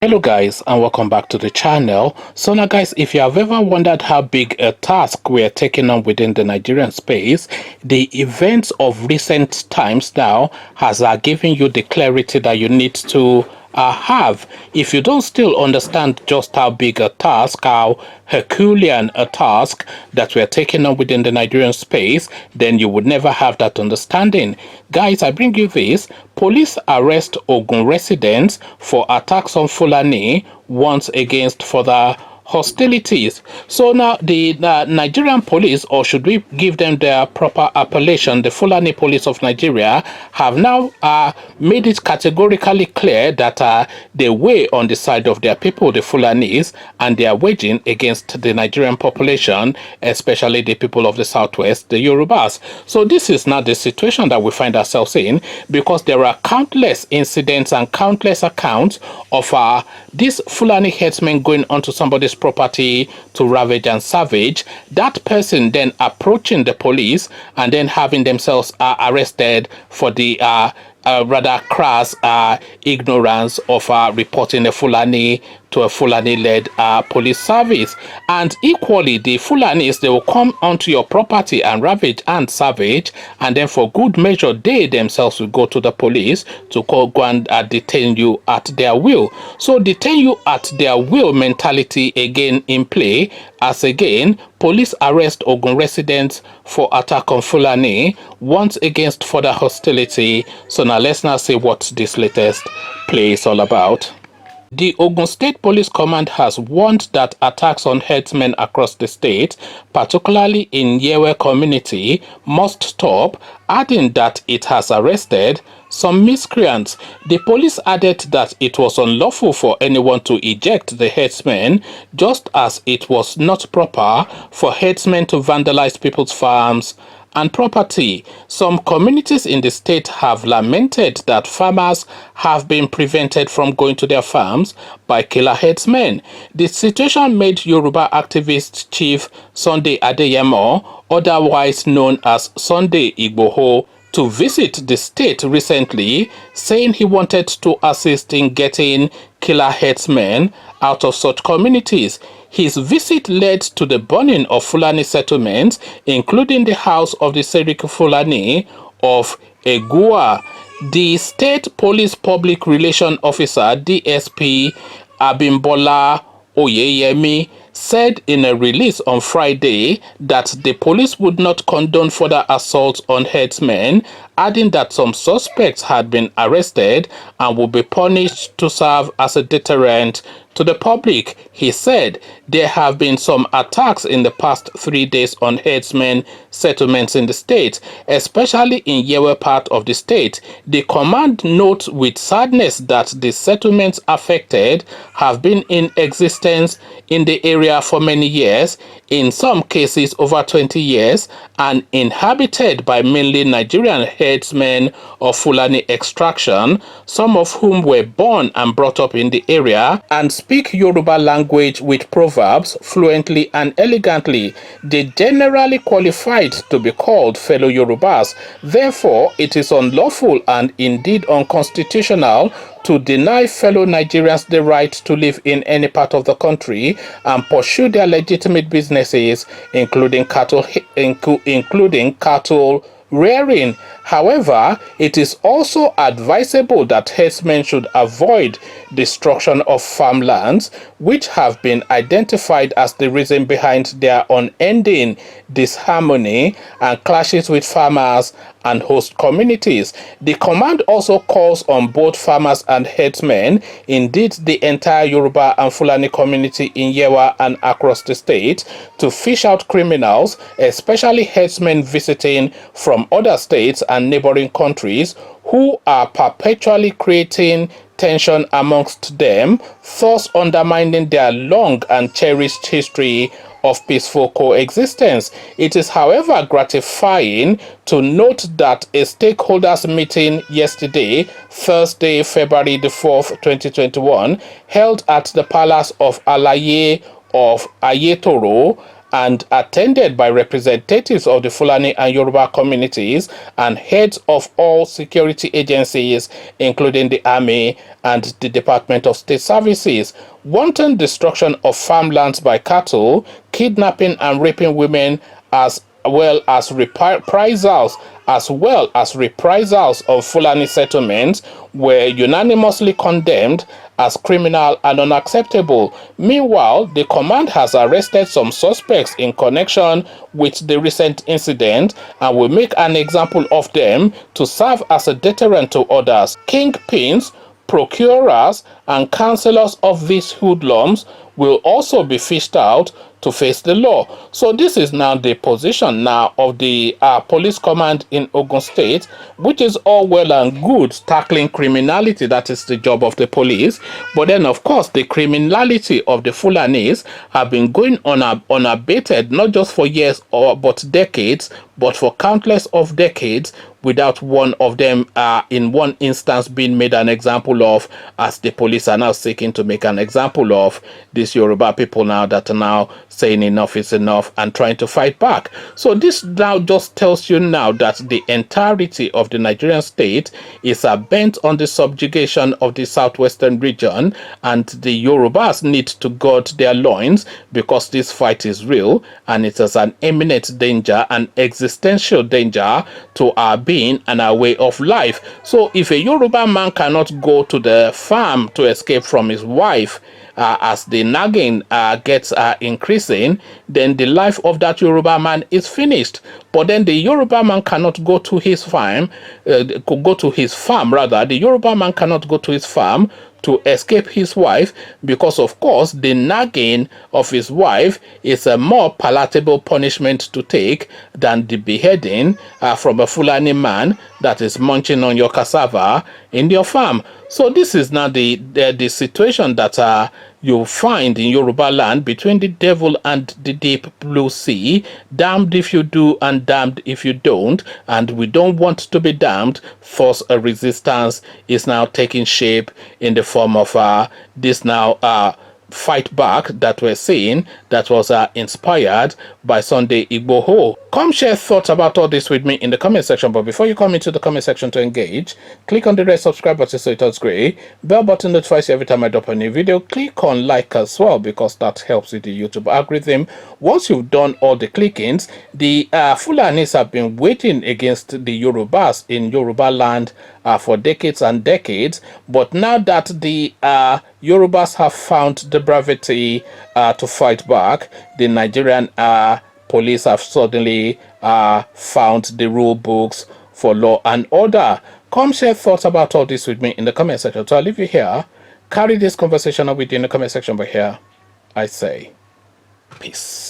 Hello guys, and welcome back to the channel. So now guys, if you have ever wondered how big a task we are taking on within the Nigerian space, the events of recent times now has given you the clarity that you need to have. If you don't still understand just how big a task, how Herculean a task that we are taking on within the Nigerian space, then you would never have that understanding. Guys, I bring you this. Police arrest Ogun residents for attacks on Fulani once against further hostilities. So now the Nigerian police, or should we give them their proper appellation, the Fulani police of Nigeria, have now made it categorically clear that they weigh on the side of their people, the Fulanis, and they are waging against the Nigerian population, especially the people of the southwest, the Yorubas. So this is now the situation that we find ourselves in, because there are countless incidents and countless accounts of these Fulani herdsmen going onto somebody's property to ravage and savage, that person then approaching the police and then having themselves arrested for the rather crass ignorance of reporting a Fulani to a Fulani-led police service. And equally, the Fulanis, they will come onto your property and ravage and savage, and then for good measure, they themselves will go to the police to go and detain you at their will. So detain you at their will mentality again in play, as again, police arrest Ogun residents for attack on Fulani, once against further hostility. So now let's now see what this latest play is all about. The Ogun State Police Command has warned that attacks on herdsmen across the state, particularly in Yewe community, must stop, adding that it has arrested some miscreants. The police added that it was unlawful for anyone to eject the herdsmen, just as it was not proper for herdsmen to vandalize people's farms and property. Some communities in the state have lamented that farmers have been prevented from going to their farms by killer herdsmen. The situation made Yoruba activist Chief Sunday Adeyemo, otherwise known as Sunday Igboho, to visit the state recently, saying he wanted to assist in getting killer herdsmen out of such communities. His visit led to the burning of Fulani settlements, including the house of the Seriki Fulani of Egua. The State Police Public Relation Officer, DSP Abimbola Oyeyemi, said in a release on Friday that the police would not condone further assaults on herdsmen, adding that some suspects had been arrested and would be punished to serve as a deterrent to the public. He said there have been some attacks in the past 3 days on herdsmen settlements in the state, especially in Yewe part of the state. The command notes with sadness that the settlements affected have been in existence in the area for many years, in some cases over 20 years, and inhabited by mainly Nigerian herdsmen of Fulani extraction, some of whom were born and brought up in the area and speak Yoruba language with proverbs fluently and elegantly. They generally qualified to be called fellow Yorubas. Therefore, it is unlawful and indeed unconstitutional to deny fellow Nigerians the right to live in any part of the country and pursue their legitimate businesses, including cattle rearing. However, it is also advisable that herdsmen should avoid destruction of farmlands, which have been identified as the reason behind their unending disharmony and clashes with farmers and host communities. The command also calls on both farmers and herdsmen, indeed the entire Yoruba and Fulani community in Yewa and across the state, to fish out criminals, especially herdsmen visiting from other states and neighboring countries who are perpetually creating tension amongst them, thus undermining their long and cherished history of peaceful coexistence. It is, however, gratifying to note that a stakeholders meeting yesterday, Thursday, February the 4th, 2021, held at the Palace of Alaye of Ayetoro and attended by representatives of the Fulani and Yoruba communities and heads of all security agencies, including the Army and the Department of State Services. Wanton destruction of farmlands by cattle, kidnapping and raping women, as well as reprisals of Fulani settlements were unanimously condemned as criminal and unacceptable. Meanwhile, the command has arrested some suspects in connection with the recent incident and will make an example of them to serve as a deterrent to others. Kingpins, procurers, and counselors of these hoodlums will also be fished out to face the law. So this is now the position now of the police command in Ogun State, which is all well and good tackling criminality. That is the job of the police. But then, of course, the criminality of the Fulanis have been going on unabated, not just for years but decades, but for countless of decades, without one of them in one instance being made an example of, as the police are now seeking to make an example of these Yoruba people now that are now saying enough is enough and trying to fight back. So this now just tells you now that the entirety of the Nigerian state is bent on the subjugation of the southwestern region, and the Yorubas need to guard their loins because this fight is real and it is an imminent danger, an existential danger to our being and our way of life. So if a Yoruba man cannot go to the farm to escape from his wife, as the nagging gets increasing, then the life of that Yoruba man is finished. But then the Yoruba man cannot go to his farm, the Yoruba man cannot go to his farm to escape his wife, because of course the nagging of his wife is a more palatable punishment to take than the beheading from a Fulani man that is munching on your cassava in your farm. So this is now the situation that you find in Yoruba land between the devil and the deep blue sea. Damned if you do and damned if you don't, and we don't want to be damned. Force a resistance is now taking shape in the form of this now fight back that we're seeing, that was inspired by Sunday Igboho. Come share thoughts about all this with me in the comment section, but before you come into the comment section to engage, click on the red subscribe button so it turns gray, bell button notifies you every time I drop a new video, click on like as well because that helps with the YouTube algorithm. Once you've done all the clickings, the Fulanis have been waiting against the Yorubas in Yoruba land for decades and decades, but now that the Yorubas have found the bravery to fight back, the Nigerian police have suddenly found the rule books for law and order. Come share thoughts about all this with me in the comment section. So I'll leave you here. Carry this conversation on with you in the comment section, but here I say peace.